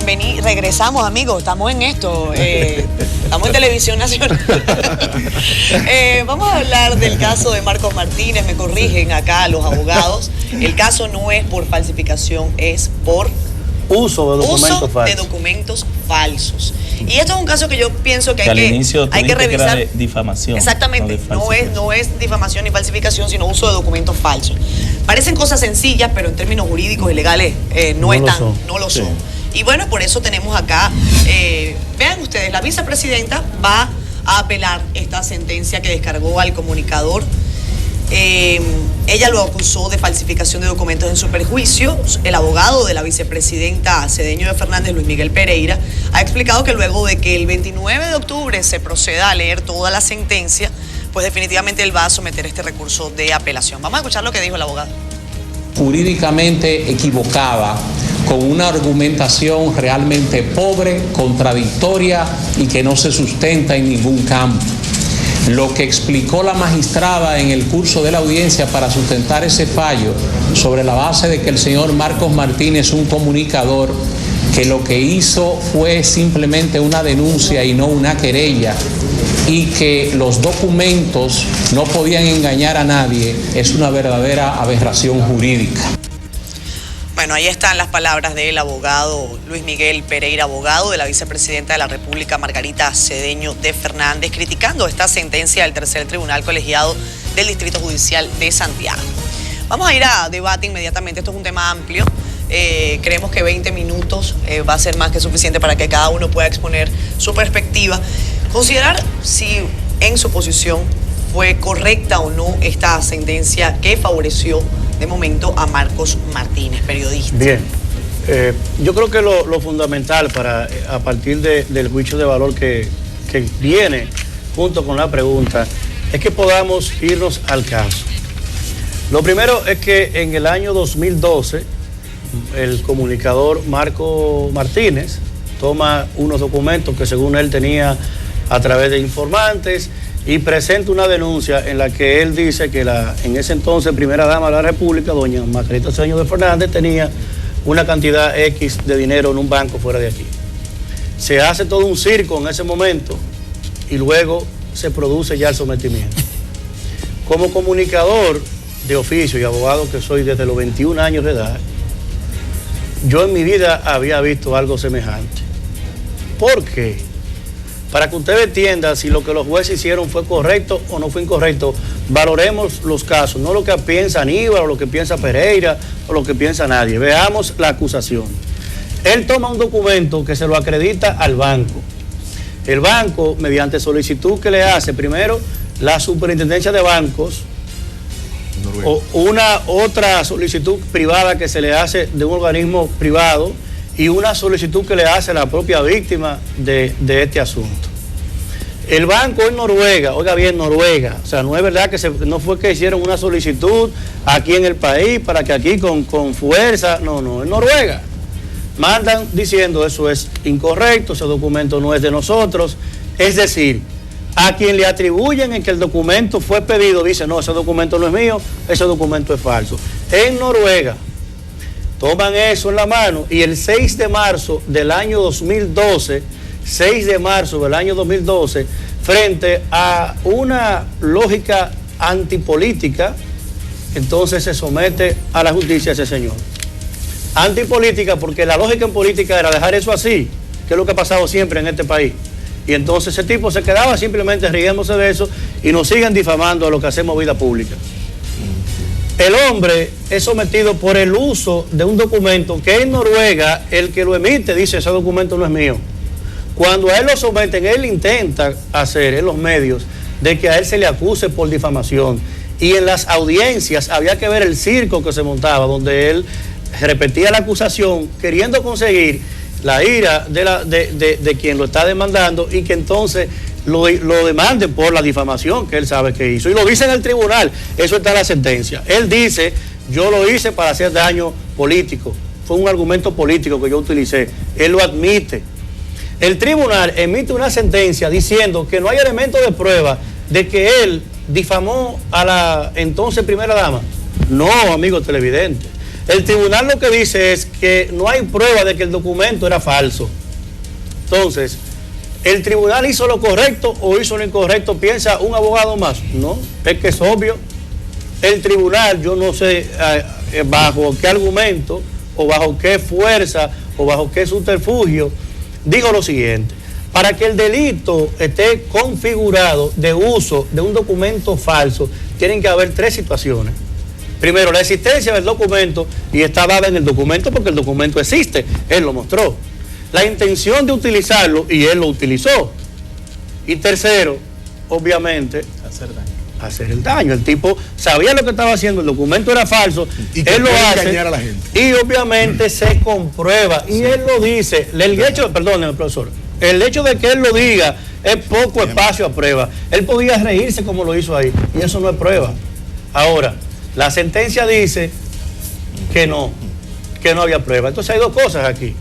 Bien, regresamos, amigos. Estamos en esto. Estamos en Televisión Nacional. Vamos a hablar del caso de Marcos Martínez. Me corrigen acá los abogados. El caso no es por falsificación, es por uso de documentos falsos. Y esto es un caso que yo pienso que al inicio hay que revisar. Que era de difamación. Exactamente, no es difamación ni falsificación, sino uso de documentos falsos. Parecen cosas sencillas, pero en términos jurídicos y legales no lo son. Y bueno, por eso tenemos acá, vean ustedes, la vicepresidenta va a apelar esta sentencia que descargó al comunicador. Ella lo acusó de falsificación de documentos en su perjuicio. El abogado de la vicepresidenta Cedeño de Fernández, Luis Miguel Pereira, ha explicado que luego de que el 29 de octubre se proceda a leer toda la sentencia, pues definitivamente él va a someter este recurso de apelación. Vamos a escuchar lo que dijo el abogado. Jurídicamente equivocada, con una argumentación realmente pobre, contradictoria y que no se sustenta en ningún campo. Lo que explicó la magistrada en el curso de la audiencia para sustentar ese fallo, sobre la base de que el señor Marcos Martínez es un comunicador, que lo que hizo fue simplemente una denuncia y no una querella, y que los documentos no podían engañar a nadie, es una verdadera aberración jurídica. Bueno, ahí están las palabras del abogado Luis Miguel Pereira, abogado de la vicepresidenta de la República, Margarita Cedeño de Fernández, criticando esta sentencia del tercer tribunal colegiado del Distrito Judicial de Santiago. Vamos a ir a debate inmediatamente, esto es un tema amplio. Creemos que 20 minutos va a ser más que suficiente para que cada uno pueda exponer su perspectiva. Considerar si en su posición fue correcta o no esta sentencia que favoreció de momento a Marcos Martínez, periodista. Bien, yo creo que lo fundamental a partir del juicio de valor que viene junto con la pregunta es que podamos irnos al caso. Lo primero es que en el año 2012 el comunicador Marcos Martínez toma unos documentos que según él tenía a través de informantes y presenta una denuncia en la que él dice que en ese entonces primera dama de la República, doña Margarita Cedeño de Fernández, tenía una cantidad X de dinero en un banco fuera de aquí. Se hace todo un circo en ese momento y luego se produce ya el sometimiento. Como comunicador de oficio y abogado que soy desde los 21 años de edad, yo en mi vida había visto algo semejante. ¿Por qué? Para que usted entienda si lo que los jueces hicieron fue correcto o no fue incorrecto, valoremos los casos, no lo que piensa Aníbal o lo que piensa Pereira o lo que piensa nadie. Veamos la acusación. Él toma un documento que se lo acredita al banco. El banco, mediante solicitud que le hace, primero la superintendencia de bancos, o una otra solicitud privada que se le hace de un organismo privado, y una solicitud que le hace la propia víctima de este asunto. El banco en Noruega, oiga bien, Noruega, o sea, no es verdad que no fue que hicieron una solicitud aquí en el país para que aquí con fuerza, no, en Noruega. Mandan diciendo eso es incorrecto, ese documento no es de nosotros, es decir, a quien le atribuyen en que el documento fue pedido, dice, no, ese documento no es mío, ese documento es falso. En Noruega, toman eso en la mano y el 6 de marzo del año 2012, frente a una lógica antipolítica, entonces se somete a la justicia ese señor. Antipolítica porque la lógica en política era dejar eso así, que es lo que ha pasado siempre en este país. Y entonces ese tipo se quedaba simplemente riéndose de eso y nos siguen difamando a los que hacemos vida pública. El hombre es sometido por el uso de un documento que en Noruega el que lo emite dice ese documento no es mío. Cuando a él lo someten, él intenta hacer en los medios de que a él se le acuse por difamación. Y en las audiencias había que ver el circo que se montaba, donde él repetía la acusación queriendo conseguir la ira de quien lo está demandando y que entonces lo demanden por la difamación que él sabe que hizo. Y lo dice en el tribunal, eso está en la sentencia. Él dice, yo lo hice para hacer daño político. Fue un argumento político que yo utilicé. Él lo admite. El tribunal emite una sentencia diciendo que no hay elementos de prueba de que él difamó a la entonces primera dama. No, amigo televidente. El tribunal lo que dice es que no hay prueba de que el documento era falso. Entonces, ¿el tribunal hizo lo correcto o hizo lo incorrecto? ¿Piensa un abogado más? No, es que es obvio. El tribunal, yo no sé bajo qué argumento o bajo qué fuerza o bajo qué subterfugio, digo lo siguiente: para que el delito esté configurado de uso de un documento falso, tienen que haber tres situaciones. Primero, la existencia del documento, y está dada en el documento porque el documento existe, él lo mostró. La intención de utilizarlo, y él lo utilizó. Y tercero, obviamente, hacer el daño. El tipo sabía lo que estaba haciendo, el documento era falso, y él lo hace, engañar a la gente. Y obviamente se comprueba, y él lo dice. El hecho, perdóneme, profesor, el hecho de que él lo diga es poco espacio a prueba. Él podía reírse como lo hizo ahí, y eso no es prueba. Ahora, la sentencia dice que no había prueba. Entonces hay dos cosas aquí.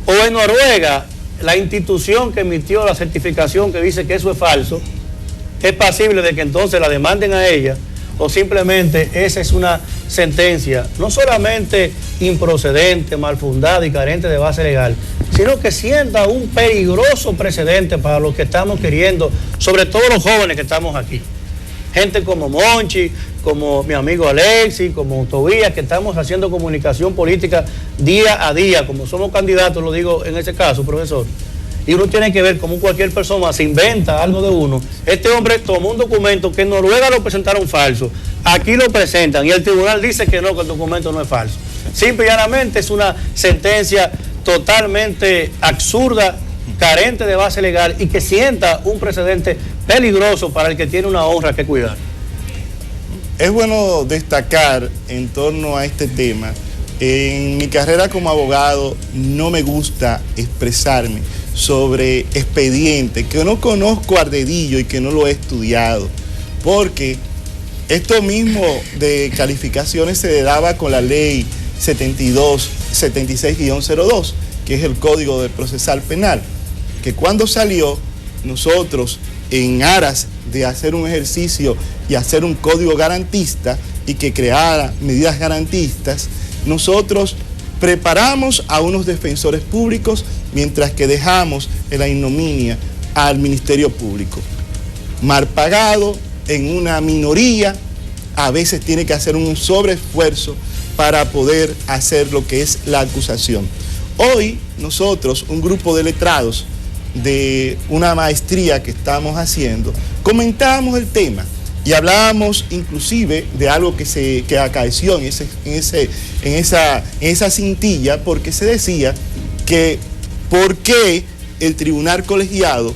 O en Noruega, la institución que emitió la certificación que dice que eso es falso, es pasible de que entonces la demanden a ella, o simplemente esa es una sentencia no solamente improcedente, mal fundada y carente de base legal, sino que sienta un peligroso precedente para los que estamos queriendo, sobre todo los jóvenes que estamos aquí. Gente como Monchi, como mi amigo Alexis, como Tobías, que estamos haciendo comunicación política día a día, como somos candidatos, lo digo en ese caso, profesor. Y uno tiene que ver cómo cualquier persona se inventa algo de uno. Este hombre tomó un documento que en Noruega lo presentaron falso, aquí lo presentan y el tribunal dice que no, que el documento no es falso. Simple y llanamente es una sentencia totalmente absurda, carente de base legal y que sienta un precedente peligroso para el que tiene una honra que cuidar. Es bueno destacar en torno a este tema. En mi carrera como abogado no me gusta expresarme sobre expediente que no conozco a dedillo y que no lo he estudiado, porque esto mismo de calificaciones se daba con la ley 76-02, que es el Código de Procesal Penal, que cuando salió, nosotros en aras de hacer un ejercicio y hacer un código garantista y que creara medidas garantistas, nosotros preparamos a unos defensores públicos mientras que dejamos en la ignominia al Ministerio Público. Mal pagado, en una minoría, a veces tiene que hacer un sobreesfuerzo para poder hacer lo que es la acusación. Hoy nosotros, un grupo de letrados de una maestría que estamos haciendo, comentábamos el tema y hablábamos inclusive de algo que acaeció en esa cintilla, porque se decía que por qué el tribunal colegiado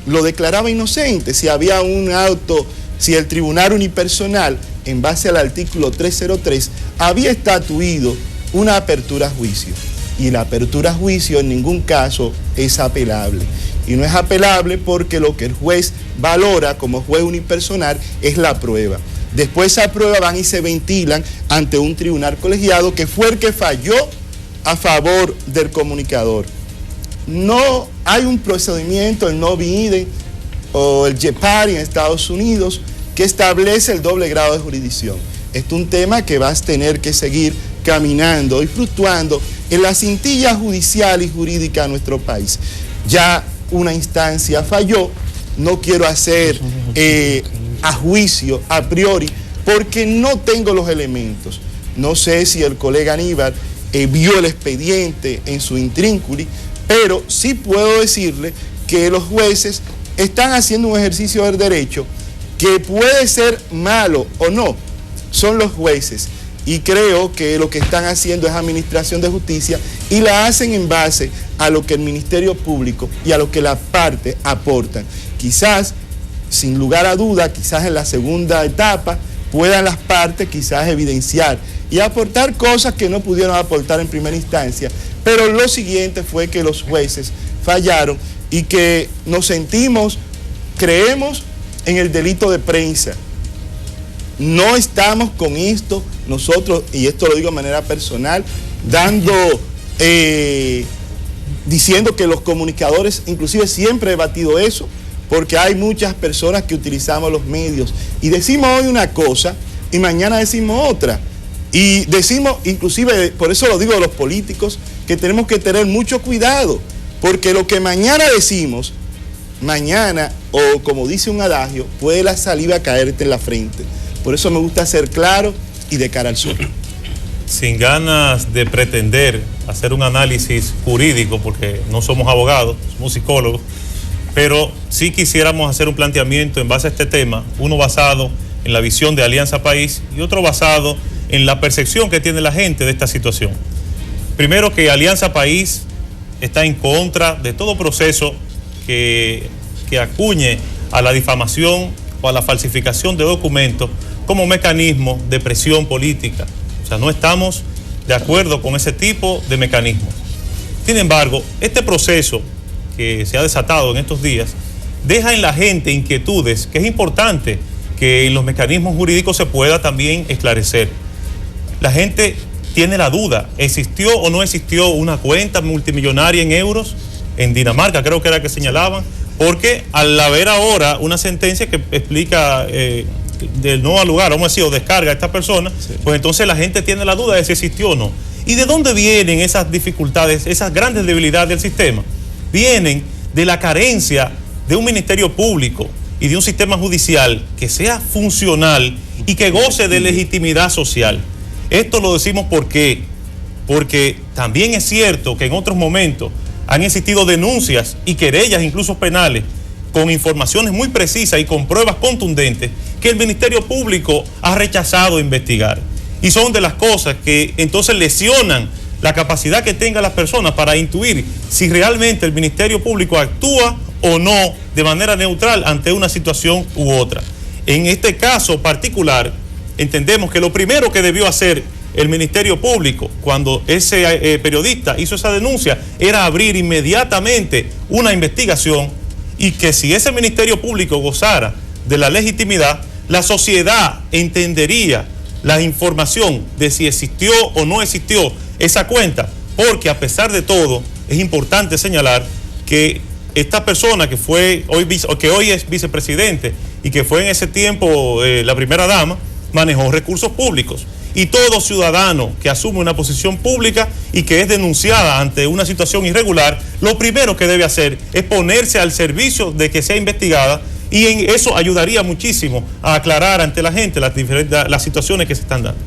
lo declaraba inocente si había un auto, si el tribunal unipersonal, en base al artículo 303, había estatuido una apertura a juicio. Y la apertura a juicio en ningún caso es apelable. Y no es apelable porque lo que el juez valora como juez unipersonal es la prueba. Después esa prueba van y se ventilan ante un tribunal colegiado que fue el que falló a favor del comunicador. No hay un procedimiento, el no bis o el Jeopardy en Estados Unidos, que establece el doble grado de jurisdicción. Este es un tema que vas a tener que seguir caminando y fluctuando en la cintilla judicial y jurídica de nuestro país. Ya una instancia falló, no quiero hacer a juicio a priori porque no tengo los elementos. No sé si el colega Aníbal vio el expediente en su intrínculo, pero sí puedo decirle que los jueces están haciendo un ejercicio del derecho que puede ser malo o no, son los jueces. Y creo que lo que están haciendo es administración de justicia y la hacen en base a lo que el Ministerio Público y a lo que las partes aportan. Quizás, sin lugar a duda, quizás en la segunda etapa puedan las partes quizás evidenciar y aportar cosas que no pudieron aportar en primera instancia. Pero lo siguiente fue que los jueces fallaron y que nos sentimos, creemos en el delito de prensa. No estamos con esto nosotros, y esto lo digo de manera personal, diciendo que los comunicadores, inclusive siempre he debatido eso, porque hay muchas personas que utilizamos los medios y decimos hoy una cosa y mañana decimos otra. Y decimos, inclusive, por eso lo digo a los políticos, que tenemos que tener mucho cuidado, porque lo que mañana decimos, mañana, o como dice un adagio, puede la saliva caerte en la frente. Por eso me gusta ser claro y de cara al sol. Sin ganas de pretender hacer un análisis jurídico, porque no somos abogados, somos psicólogos, pero sí quisiéramos hacer un planteamiento en base a este tema, uno basado en la visión de Alianza País y otro basado en la percepción que tiene la gente de esta situación. Primero, que Alianza País está en contra de todo proceso que acuñe a la difamación o a la falsificación de documentos como mecanismo de presión política. O sea, no estamos de acuerdo con ese tipo de mecanismos. Sin embargo, este proceso que se ha desatado en estos días deja en la gente inquietudes que es importante que en los mecanismos jurídicos se pueda también esclarecer. La gente tiene la duda, ¿existió o no existió una cuenta multimillonaria en euros en Dinamarca? Creo que era que señalaban, porque al haber ahora una sentencia que explica del no al lugar, vamos a decir, o descarga a esta persona, sí, pues entonces la gente tiene la duda de si existió o no. ¿Y de dónde vienen esas dificultades, esas grandes debilidades del sistema? Vienen de la carencia de un ministerio público y de un sistema judicial que sea funcional y que goce de legitimidad social. Esto lo decimos porque también es cierto que en otros momentos han existido denuncias y querellas, incluso penales, con informaciones muy precisas y con pruebas contundentes que el Ministerio Público ha rechazado investigar. Y son de las cosas que entonces lesionan la capacidad que tengan las personas para intuir si realmente el Ministerio Público actúa o no de manera neutral ante una situación u otra. En este caso particular, entendemos que lo primero que debió hacer el Ministerio Público cuando ese periodista hizo esa denuncia era abrir inmediatamente una investigación, y que si ese Ministerio Público gozara de la legitimidad, la sociedad entendería la información de si existió o no existió esa cuenta, porque a pesar de todo es importante señalar que esta persona que hoy es vicepresidente y que fue en ese tiempo la primera dama, manejó recursos públicos. Y todo ciudadano que asume una posición pública y que es denunciada ante una situación irregular, lo primero que debe hacer es ponerse al servicio de que sea investigada, y en eso ayudaría muchísimo a aclarar ante la gente las situaciones que se están dando.